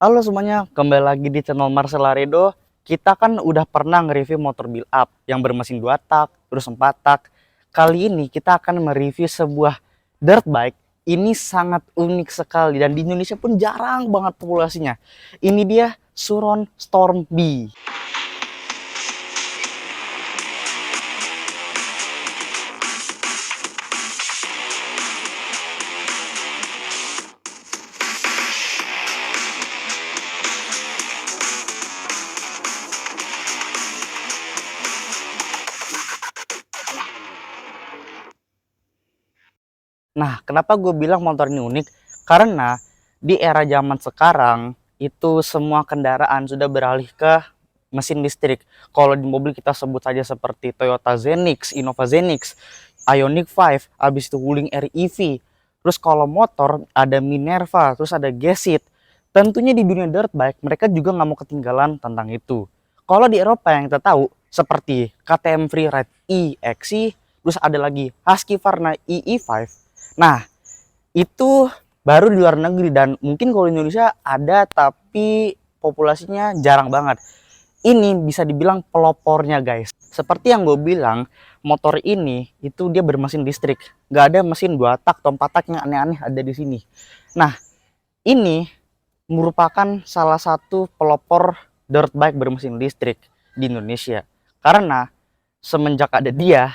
Halo semuanya, kembali lagi di channel Marcel Laredo. Kita kan udah pernah nge-review motor build up yang bermesin 2 tak, terus 4 tak. Kali ini kita akan mereview sebuah dirt bike. Ini sangat unik sekali dan di Indonesia pun jarang banget populasinya. Ini dia Suron Storm B. Nah, kenapa gue bilang motor ini unik? Karena di era zaman sekarang itu semua kendaraan sudah beralih ke mesin listrik. Kalau di mobil kita sebut saja seperti Toyota Zenix, Innova Zenix, Ioniq 5, habis itu Wuling REV. Terus kalau motor ada Minerva, terus ada Gesit. Tentunya di dunia dirt bike mereka juga nggak mau ketinggalan tentang itu. Kalau di Eropa yang kita tahu seperti KTM Freeride EXC, terus ada lagi Husqvarna EE5. Nah, itu baru di luar negeri dan mungkin kalau di Indonesia ada tapi populasinya jarang banget. Ini bisa dibilang pelopornya guys. Seperti yang gue bilang, motor ini itu dia bermesin listrik. Gak ada mesin 2 tak atau 4 tak yang aneh-aneh ada di sini. Nah, ini merupakan salah satu pelopor dirt bike bermesin listrik di Indonesia. Karena semenjak ada dia,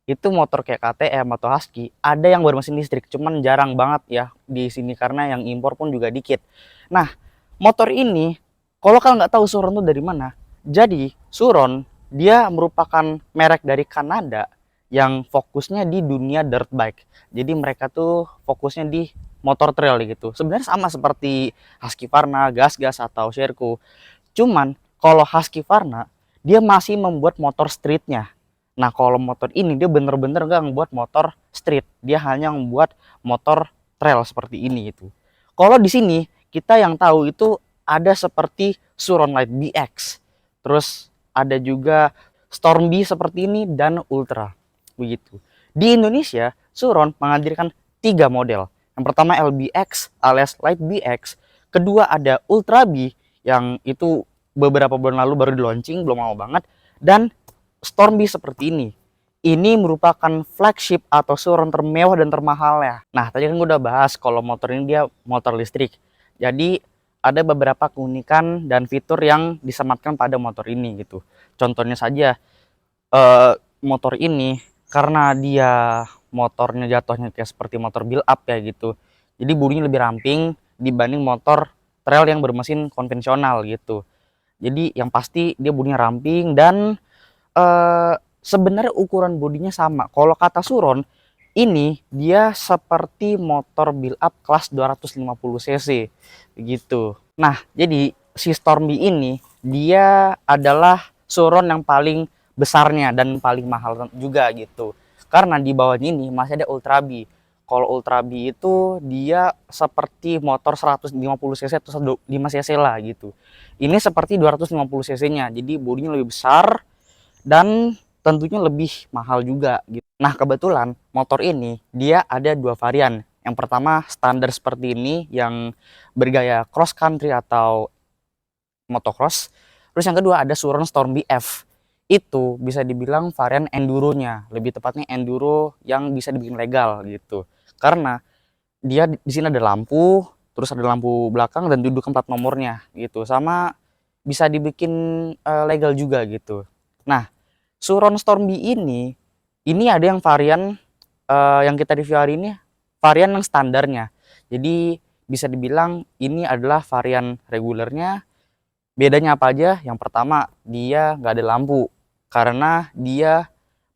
itu motor kayak KTM atau Husky ada yang bermesin listrik, cuman jarang banget ya di sini karena yang impor pun juga dikit. Nah, motor ini kalau kalian nggak tahu Suron itu dari mana, jadi Suron dia merupakan merek dari Kanada yang fokusnya di dunia dirt bike. Jadi mereka tuh fokusnya di motor trail gitu. Sebenarnya sama seperti Husqvarna, Gas-Gas atau Sherco. Cuman kalau Husqvarna dia masih membuat motor streetnya. Nah, kalau motor ini dia bener-bener gak membuat motor street, dia hanya membuat motor trail seperti ini itu. Kalau di sini kita yang tahu itu ada seperti Suron Light BX, terus ada juga Storm B seperti ini dan Ultra begitu. Di Indonesia Suron menghadirkan 3 model. Yang pertama LBX alias Light BX, kedua ada Ultra B yang itu beberapa bulan lalu baru di launching, belum lama banget, dan Storm B seperti ini. Ini merupakan flagship atau Suron termewah dan termahal ya. Nah, tadi kan gue udah bahas kalau motor ini dia motor listrik. Jadi ada beberapa keunikan dan fitur yang disematkan pada motor ini gitu. Contohnya saja motor ini karena dia motornya jatuhnya kayak seperti motor build up ya gitu. Jadi bodinya lebih ramping dibanding motor trail yang bermesin konvensional gitu. Jadi yang pasti dia bodinya ramping dan sebenarnya ukuran bodinya sama. Kalau kata Suron, ini dia seperti motor build up kelas 250 cc begitu. Nah, jadi si Stormy ini dia adalah Suron yang paling besarnya dan paling mahal juga gitu. Karena di bawahnya ini masih ada Ultra B. Kalau Ultra B itu dia seperti motor 150 cc atau 105 cc lah gitu. Ini seperti 250 cc-nya. Jadi bodinya lebih besar dan tentunya lebih mahal juga gitu. Nah, kebetulan motor ini dia ada 2 varian. Yang pertama standar seperti ini yang bergaya cross country atau motocross. Terus yang kedua ada Suron Storm BF. Itu bisa dibilang varian enduronya, lebih tepatnya enduro yang bisa dibikin legal gitu. Karena dia di sini ada lampu, terus ada lampu belakang dan dudukan plat nomornya gitu. Sama bisa dibikin legal juga gitu. Nah, Suron Storm B ini ada yang varian yang kita review hari ini varian yang standarnya. Jadi bisa dibilang ini adalah varian regulernya. Bedanya apa aja? Yang pertama dia nggak ada lampu karena dia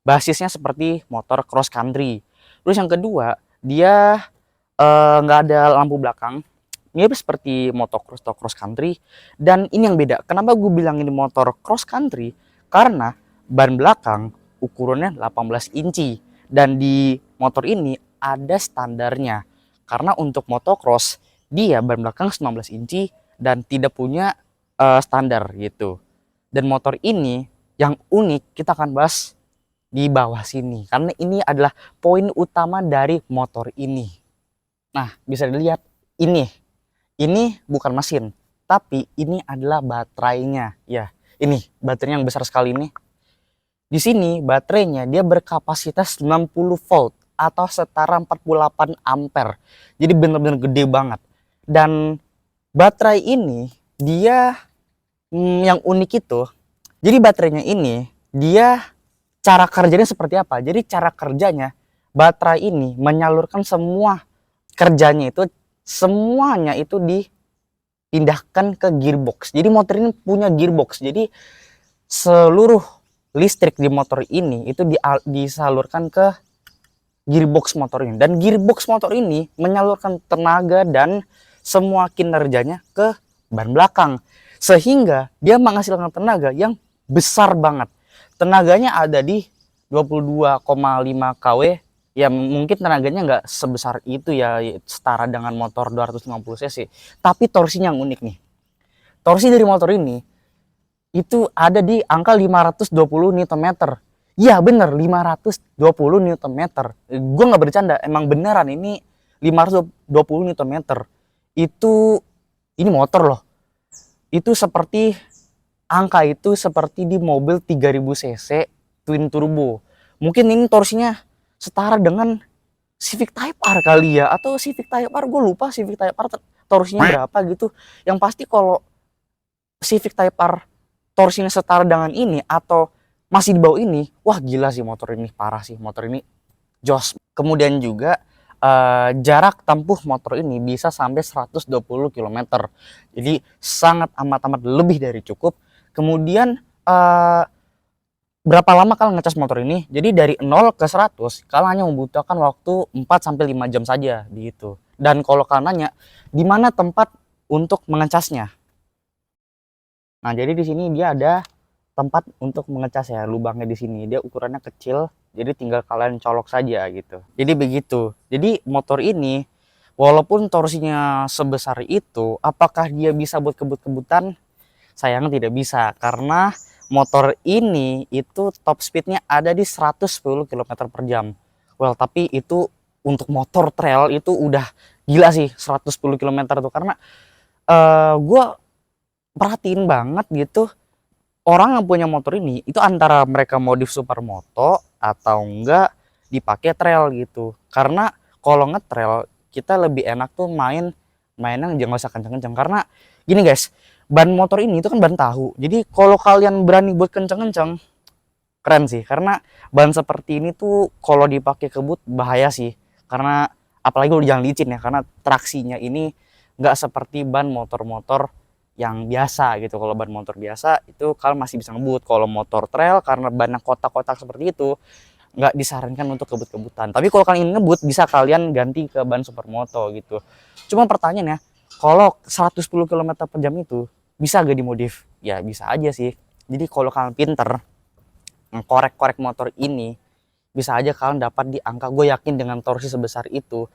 basisnya seperti motor cross country. Terus yang kedua dia nggak ada lampu belakang. Mirip seperti motocross atau cross country. Dan ini yang beda. Kenapa gue bilang ini motor cross country? Karena ban belakang ukurannya 18 inci. Dan di motor ini ada standarnya. Karena untuk motocross dia ban belakang 19 inci dan tidak punya standar gitu. Dan motor ini yang unik kita akan bahas di bawah sini. Karena ini adalah poin utama dari motor ini. Nah, bisa dilihat ini bukan mesin, tapi ini adalah baterainya. Ya, ini baterainya yang besar sekali ini. Di sini baterainya dia berkapasitas 60 volt atau setara 48 ampere. Jadi bener-bener gede banget. Dan baterai ini dia yang unik itu, jadi baterainya ini dia cara kerjanya seperti apa? Jadi cara kerjanya baterai ini menyalurkan semua kerjanya itu, semuanya itu dipindahkan ke gearbox. Jadi motor ini punya gearbox. Jadi seluruh listrik di motor ini itu disalurkan ke gearbox motor ini. Dan gearbox motor ini menyalurkan tenaga dan semua kinerjanya ke ban belakang. Sehingga dia menghasilkan tenaga yang besar banget. Tenaganya ada di 22,5 kW. Ya mungkin tenaganya nggak sebesar itu ya, setara dengan motor 250 cc. Tapi torsinya yang unik nih. Torsi dari motor ini itu ada di angka 520 Nm. Iya bener, 520 Nm. Gue nggak bercanda, emang beneran ini 520 Nm. Itu, ini motor loh. Itu seperti, angka itu seperti di mobil 3000 cc twin turbo. Mungkin ini torsinya setara dengan Civic Type R kali ya, atau Civic Type R, gue lupa Civic Type R torsinya berapa gitu. Yang pasti kalau Civic Type R torsinya setara dengan ini atau masih di bawah ini, wah gila sih motor ini, parah sih motor ini, jos. Kemudian juga jarak tempuh motor ini bisa sampai 120 km. Jadi sangat amat lebih dari cukup. Kemudian berapa lama kalian ngecas motor ini? Jadi dari 0 ke 100 kalian hanya membutuhkan waktu 4 sampai 5 jam saja gitu. Dan kalau kalian nanya di mana tempat untuk mengecasnya? Nah, jadi di sini dia ada tempat untuk mengecas ya, lubangnya di sini. Dia ukurannya kecil, jadi tinggal kalian colok saja gitu. Jadi begitu. Jadi motor ini walaupun torsinya sebesar itu, apakah dia bisa buat kebut-kebutan? Sayangnya tidak bisa, karena motor ini itu top speednya ada di 110 km per jam. Well, tapi itu untuk motor trail itu udah gila sih 110 km tuh, karena gue perhatiin banget gitu, orang yang punya motor ini itu antara mereka modif supermoto atau enggak dipakai trail gitu. Karena kalau ngetrail kita lebih enak tuh mainnya jangan usah kenceng-kenceng, karena gini guys, ban motor ini itu kan ban tahu. Jadi kalau kalian berani buat kenceng-kenceng, keren sih, karena ban seperti ini tuh kalau dipakai kebut bahaya sih, karena apalagi lu jangan licin ya, karena traksinya ini nggak seperti ban motor-motor yang biasa gitu. Kalau ban motor biasa itu kalian masih bisa ngebut. Kalau motor trail karena bannya kotak-kotak seperti itu nggak disarankan untuk kebut-kebutan. Tapi kalau kalian ingin ngebut bisa kalian ganti ke ban supermoto gitu. Cuma pertanyaannya, kalau 110 km per jam itu bisa gak dimodif? Ya bisa aja sih. Jadi kalau kalian pinter korek-korek motor ini, bisa aja kalian dapat di angka, gue yakin dengan torsi sebesar itu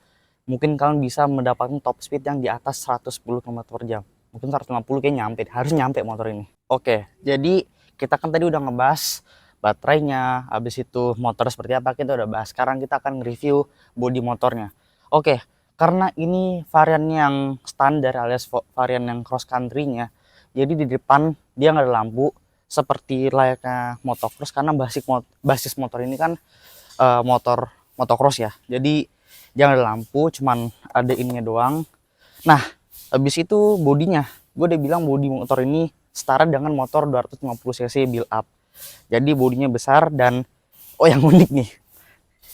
mungkin kalian bisa mendapatkan top speed yang di atas 110 km per jam. Mungkin 150 kayak nyampe, harus nyampe motor ini. Oke, jadi kita kan tadi udah ngebahas baterainya, habis itu motor seperti apa kita udah bahas. Sekarang kita akan review bodi motornya. Oke, karena ini varian yang standar alias varian yang cross country-nya, jadi di depan dia nggak ada lampu seperti layaknya motocross, karena basis motor ini kan motor motocross ya. Jadi dia nggak ada lampu, cuman ada ininya doang. Nah, habis itu bodinya, gue udah bilang bodi motor ini setara dengan motor 250 cc build up. Jadi bodinya besar dan yang unik nih,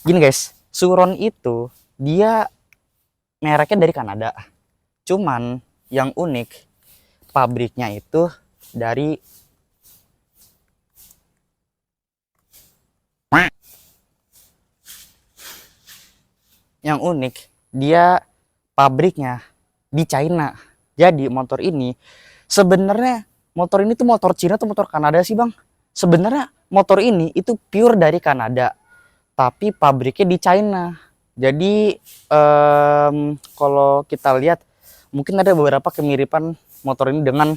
gini guys, Suron itu dia mereknya dari Kanada. Cuman yang unik, pabriknya itu dari dia pabriknya di China. Jadi motor ini sebenarnya, motor ini tuh motor Cina atau motor Kanada sih bang? Sebenarnya motor ini itu pure dari Kanada, tapi pabriknya di China. Jadi kalau kita lihat mungkin ada beberapa kemiripan motor ini dengan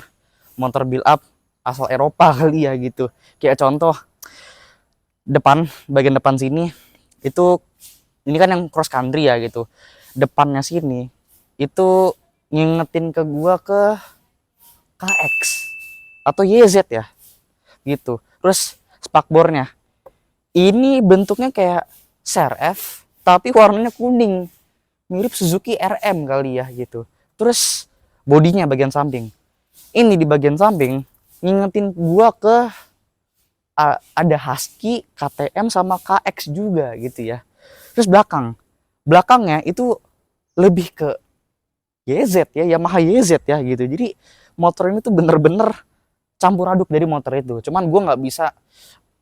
motor build up asal Eropa kali ya gitu. Kayak contoh bagian depan sini itu, ini kan yang cross country ya gitu, depannya sini itu ngingetin ke gua ke KX atau YZ ya gitu. Terus spakbornya ini bentuknya kayak CRF tapi warnanya kuning, mirip Suzuki RM kali ya gitu. Terus bodinya bagian samping, ini di bagian samping ngingetin gua ke ada Husky, KTM sama KX juga gitu ya. Terus belakangnya itu lebih ke YZ ya, Yamaha YZ ya gitu. Jadi motor ini tuh bener-bener campur aduk dari motor itu. Cuman gue nggak bisa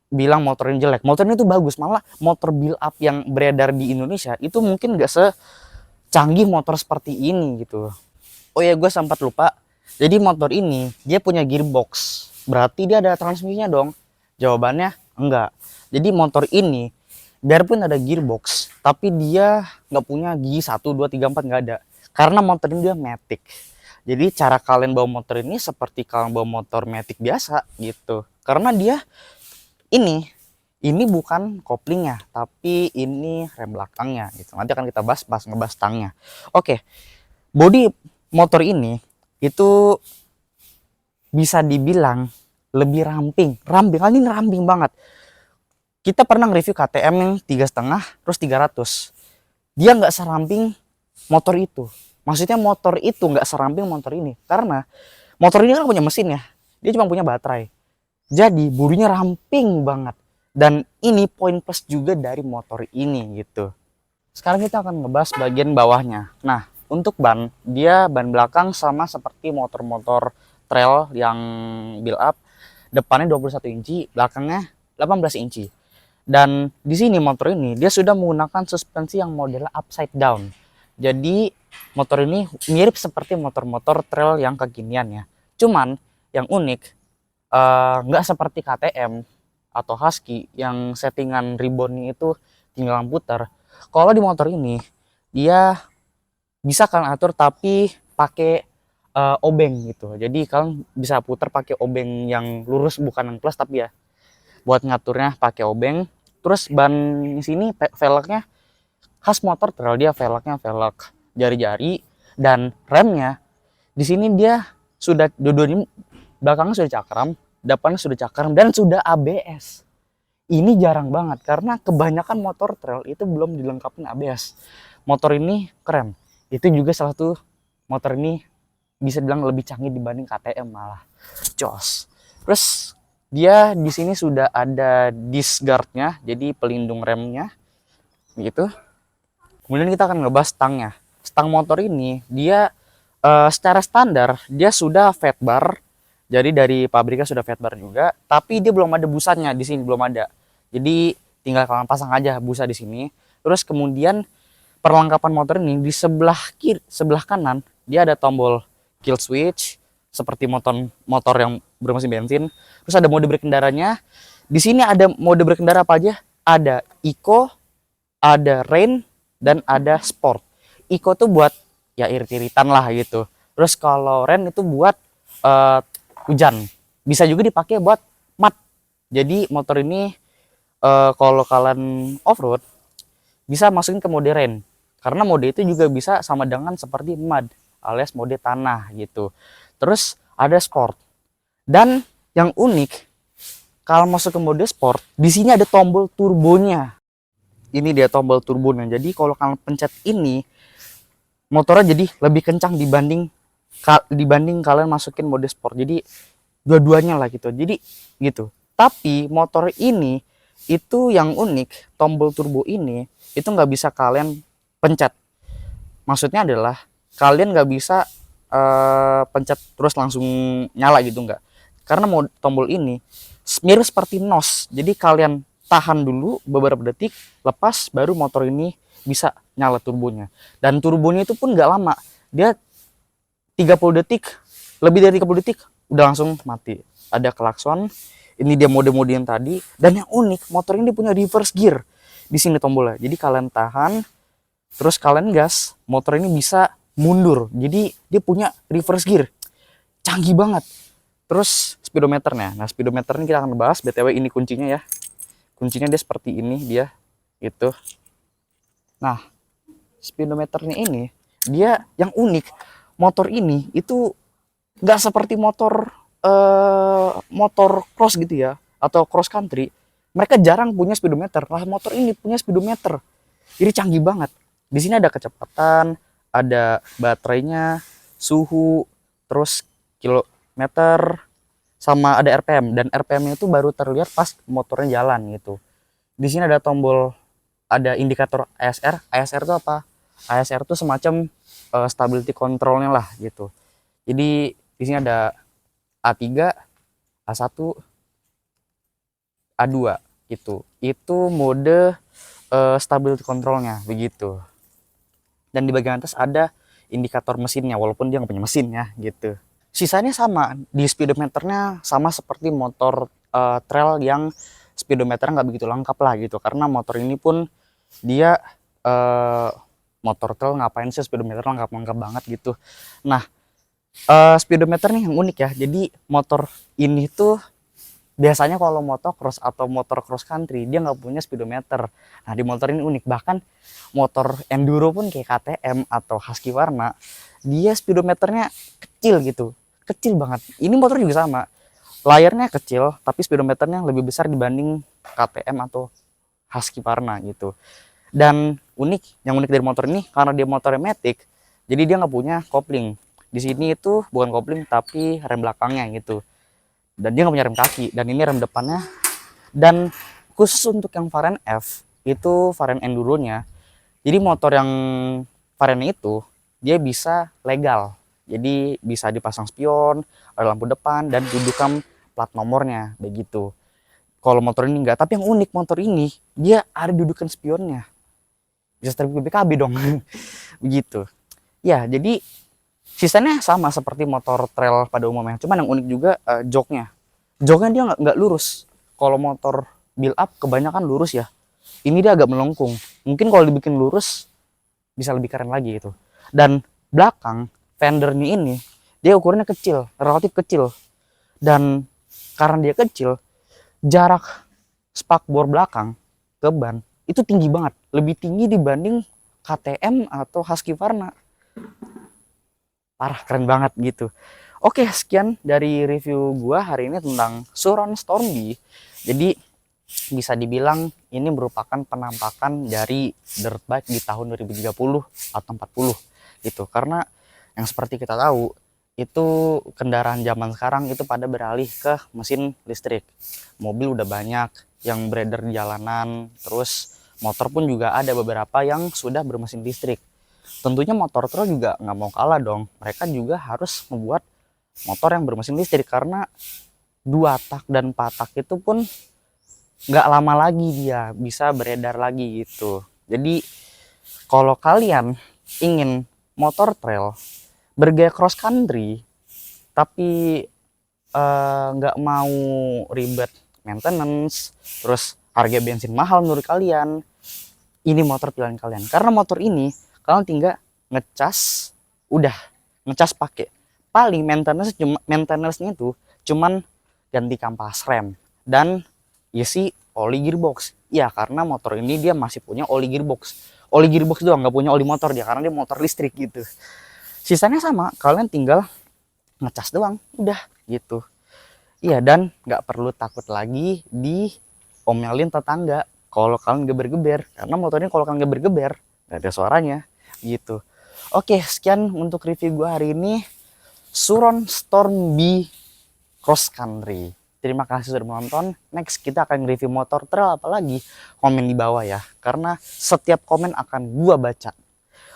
bilang motor ini jelek. Motor ini tuh bagus, malah motor build up yang beredar di Indonesia itu mungkin nggak secanggih motor seperti ini gitu. Oh ya, gue sempat lupa. Jadi motor ini dia punya gearbox. Berarti dia ada transmisinya dong. Jawabannya enggak. Jadi motor ini biarpun ada gearbox, tapi dia nggak punya gigi 1, 2, 3, 4, nggak ada. Karena motor ini dia matic. Jadi cara kalian bawa motor ini seperti kalian bawa motor matic biasa gitu. Karena dia ini bukan koplingnya, tapi ini rem belakangnya gitu. Nanti akan kita bahas pas ngebahas tangnya. Oke, bodi motor ini itu bisa dibilang lebih ramping. Kali ini ramping banget. Kita pernah nge-review KTM yang 3,5 terus 300. Dia nggak seramping motor itu. Maksudnya motor itu nggak seramping motor ini. Karena motor ini kan punya mesin ya. Dia cuma punya baterai. Jadi bodinya ramping banget. Dan ini poin plus juga dari motor ini gitu. Sekarang kita akan ngebahas bagian bawahnya. Nah, untuk ban, dia ban belakang sama seperti motor-motor trail yang build up. Depannya 21 inci, belakangnya 18 inci. Dan di sini motor ini dia sudah menggunakan suspensi yang modelnya upside down. Jadi motor ini mirip seperti motor-motor trail yang kekinian ya. Cuman yang unik nggak seperti KTM atau Husky yang settingan ribbonnya itu tinggal putar. Kalau di motor ini dia bisa kalian atur tapi pakai obeng gitu. Jadi kalian bisa putar pakai obeng yang lurus, bukan yang plus, tapi ya buat ngaturnya pakai obeng. Terus ban di sini velgnya khas motor trail, dia velgnya velg jari-jari, dan remnya di sini dia sudah dua-duanya belakangnya sudah cakram, depannya sudah cakram, dan sudah ABS. Ini jarang banget karena kebanyakan motor trail itu belum dilengkapi ABS. Motor ini keren. Itu juga salah satu motor ini bisa bilang lebih canggih dibanding KTM malah. Jos. Terus dia di sini sudah ada disc guardnya, jadi pelindung remnya gitu. Kemudian kita akan ngebahas stangnya. Stang motor ini dia secara standar dia sudah fat bar. Jadi dari pabriknya sudah fat bar juga, tapi dia belum ada busanya di sini, belum ada. Jadi tinggal kalian pasang aja busa di sini. Terus kemudian perlengkapan motor ini di sebelah kiri, sebelah kanan dia ada tombol kill switch seperti motor yang bermesin bensin. Terus ada mode berkendaranya. Di sini ada mode berkendara apa aja? Ada Eco, ada Rain, dan ada Sport. Eco tuh buat ya irit-iritan lah gitu. Terus kalau Rain itu buat hujan. Bisa juga dipakai buat mat. Jadi motor ini kalau kalian off-road bisa masukin ke mode Rain. Karena mode itu juga bisa sama dengan seperti mud alias mode tanah gitu. Terus ada Sport. Dan yang unik kalau masuk ke mode Sport, di sini ada tombol turbonya. Ini dia tombol turbonya. Jadi kalau kalian pencet ini, motornya jadi lebih kencang dibanding kalian masukin mode Sport. Jadi dua-duanya lah gitu. Jadi gitu. Tapi motor ini itu yang unik, tombol turbo ini itu nggak bisa kalian pencet. Maksudnya adalah kalian nggak bisa pencet terus langsung nyala gitu, nggak. Karena tombol ini mirip seperti nos. Jadi kalian tahan dulu beberapa detik, lepas baru motor ini bisa nyala turbonya. Dan turbonya itu pun nggak lama. Dia 30 detik, lebih dari 30 detik udah langsung mati. Ada klakson. Ini dia mode-mode yang tadi. Dan yang unik, motor ini punya reverse gear di sini tombolnya. Jadi kalian tahan, terus kalian gas, motor ini bisa mundur. Jadi dia punya reverse gear. Canggih banget. Terus speedometernya. Nah, speedometer ini kita akan bahas. BTW ini kuncinya ya. Kuncinya dia seperti ini dia. Gitu. Nah, speedometernya ini dia yang unik. Motor ini itu nggak seperti motor cross gitu ya, atau cross country. Mereka jarang punya speedometer. Lah motor ini punya speedometer. Jadi canggih banget. Di sini ada kecepatan, ada baterainya, suhu, terus kilometer, sama ada RPM. Dan RPM-nya itu baru terlihat pas motornya jalan gitu. Di sini ada tombol, ada indikator ASR. ASR itu apa? ASR itu semacam stability controlnya lah gitu. Jadi di sini ada A3, A1, A2 gitu. Itu mode stability controlnya begitu. Dan di bagian atas ada indikator mesinnya, walaupun dia nggak punya mesin ya gitu. Sisanya sama, di speedometernya sama seperti motor trail yang speedometernya nggak begitu lengkap lah gitu. Karena motor ini pun dia motor trail, ngapain sih speedometer lengkap banget gitu. Nah, speedometer nih yang unik ya. Jadi motor ini tuh biasanya kalau motocross atau motor cross country dia nggak punya speedometer. Nah di motor ini unik, bahkan motor enduro pun kayak KTM atau Husqvarna dia speedometernya kecil gitu, kecil banget. Ini motor juga sama, layarnya kecil tapi speedometernya lebih besar dibanding KTM atau Husqvarna gitu. Dan yang unik dari motor ini karena dia motornya matic, jadi dia nggak punya kopling. Di sini itu bukan kopling tapi rem belakangnya gitu. Dan dia nggak punya rem kaki, dan ini rem depannya. Dan khusus untuk yang varian F itu varian enduronya, jadi motor yang varian itu dia bisa legal, jadi bisa dipasang spion, ada lampu depan, dan dudukan plat nomornya begitu. Kalau motor ini enggak, tapi yang unik motor ini dia ada dudukan spionnya, bisa terbit BPKB dong. Begitu ya. Jadi sistemnya sama seperti motor trail pada umumnya, cuman yang unik juga joknya. Joknya dia nggak lurus. Kalau motor build up kebanyakan lurus ya. Ini dia agak melengkung. Mungkin kalau dibikin lurus bisa lebih keren lagi gitu. Dan belakang fendernya ini dia ukurannya kecil, relatif kecil. Dan karena dia kecil, jarak spakbor belakang ke ban itu tinggi banget, lebih tinggi dibanding KTM atau Husqvarna. Parah, keren banget gitu. Oke, sekian dari review gua hari ini tentang Suron Stormby. Jadi bisa dibilang ini merupakan penampakan dari dirt bike di tahun 2030 atau 40 gitu. Karena yang seperti kita tahu itu kendaraan zaman sekarang itu pada beralih ke mesin listrik. Mobil udah banyak yang beredar di jalanan, terus motor pun juga ada beberapa yang sudah bermesin listrik. Tentunya motor trail juga nggak mau kalah dong. Mereka juga harus membuat motor yang bermesin listrik, karena 2 tak dan 4 tak itu pun nggak lama lagi dia bisa beredar lagi gitu. Jadi kalau kalian ingin motor trail bergaya cross country tapi nggak mau ribet maintenance, terus harga bensin mahal menurut kalian, ini motor pilihan kalian. Karena motor ini kalian tinggal ngecas, udah ngecas pakai. Paling maintenance-nya itu cuman ganti kampas rem dan isi oli gearbox. Ya karena motor ini dia masih punya oli gearbox. Oli gearbox doang, nggak punya oli motor dia karena dia motor listrik gitu. Sisanya sama, kalian tinggal ngecas doang, udah gitu. Iya, dan nggak perlu takut lagi diomelin tetangga kalau kalian geber-geber, karena motornya kalau kalian geber-geber nggak ada suaranya gitu. Oke, sekian untuk review gue hari ini, Suron Stormby Cross Country. Terima kasih sudah menonton. Next kita akan review motor trail apa lagi, komen di bawah ya, karena setiap komen akan gua baca.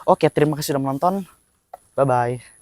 Oke, terima kasih sudah menonton. Bye bye.